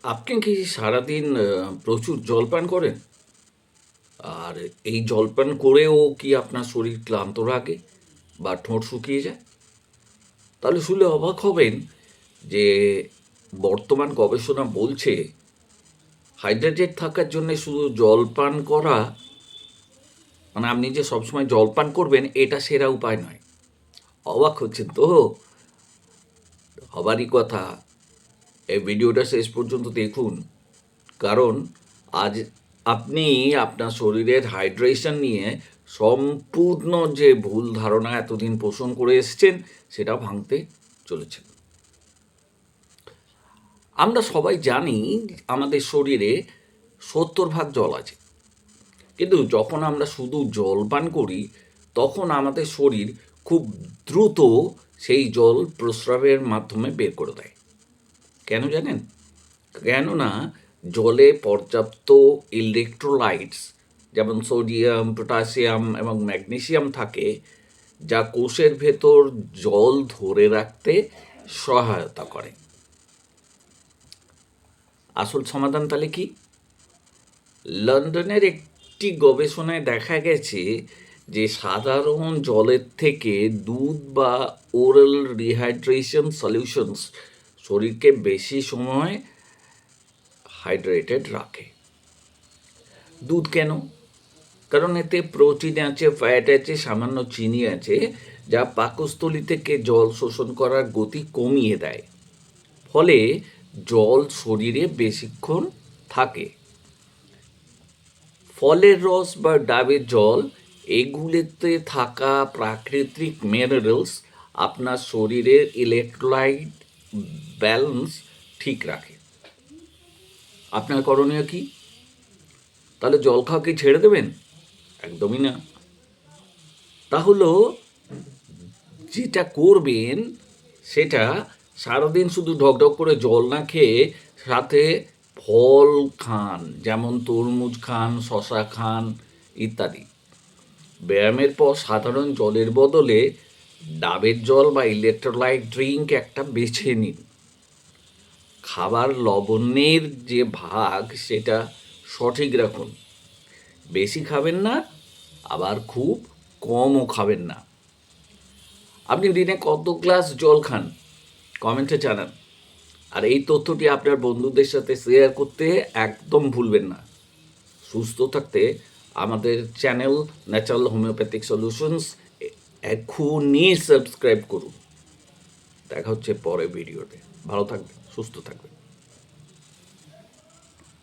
আপনি কি সারাদিন প্রচুর জল পান করেন? আর এই জল পান করেও কি আপনার শরীর ক্লান্ত লাগে বা ঠোঁট শুকিয়ে যায়? তাহলে শুনলে অবাক হবেন যে বর্তমান গবেষণা বলছে হাইড্রেটেড থাকার জন্য শুধু জল পান করা, মানে আপনি যে সবসময় জল পান করবেন এটা সেরা উপায় নয়। অবাক হচ্ছেন তো? হবারই কথা। এই ভিডিওটা শেষ পর্যন্ত দেখুন, কারণ আজ আপনি আপনার শরীরের হাইড্রেশন নিয়ে সম্পূর্ণ যে ভুল ধারণা এতদিন পোষণ করে এসছেন সেটা ভাঙতে চলেছেন। আমরা সবাই জানি আমাদের শরীরে 70% জল আছে, কিন্তু যখন আমরা শুধু জল পান করি তখন আমাদের শরীর খুব দ্রুত সেই জল প্রস্রাবের মাধ্যমে বের করে দেয়। কেন জানেন? কেননা জলে পর্যাপ্ত ইলেকট্রোলাইটস যেমন সোডিয়াম, পটাশিয়াম এবং ম্যাগনেসিয়াম থাকে, যা কোষের ভেতর জল ধরে রাখতে সহায়তা করে। আসল সমাধান তাহলে কি? লন্ডনের একটি গবেষণায় দেখা গেছে যে সাধারণ জলের থেকে দুধ বা ওরাল রিহাইড্রেশন সলিউশনস শরীরকে বেশি সময় হাইড্রেটেড রাখে। দুধ কেন? কারণ এতে প্রোটিন আছে, ফ্যাট আছে, সামান্য চিনি আছে, যা পাকস্থলী থেকে জল শোষণ করার গতি কমিয়ে দেয়। ফলে জল শরীরে বেশিক্ষণ থাকে। ফলের রস বা ডাবের জল, এগুলিতে থাকা প্রাকৃতিক মিনারেলস আপনার শরীরের ইলেকট্রোলাইট ব্যালেন্স ঠিক রাখে। আপনার করণীয় কি? তাহলে জল খাওয়া কি ছেড়ে দেবেন? একদমই না। তাহলে যেটা করবেন সেটা সারাদিন শুধু ঢকঢক করে জল না খেয়ে সাথে ফল খান, যেমন তরমুজ খান, শশা খান ইত্যাদি। ব্যায়ামের পর সাধারণ জলের বদলে ডাবের জল বা ইলেকট্রোলাইট ড্রিঙ্ক একটা বেছে নিন। খাবার লবণের যে ভাগ সেটা সঠিক রাখুন। বেশি খাবেন না, আবার খুব কমও খাবেন না। আপনি দিনে কত গ্লাস জল খান? কমেন্টে জানান। আর এই তথ্যটি আপনার বন্ধুদের সাথে শেয়ার করতে একদম ভুলবেন না। সুস্থ থাকতে আমাদের চ্যানেল ন্যাচারাল হোমিওপ্যাথিক সলিউশনস এখনই সাবস্ক্রাইব করুন। দেখা হচ্ছে পরের ভিডিওতে। ভালো থাকবেন, সুস্থ থাকবেন।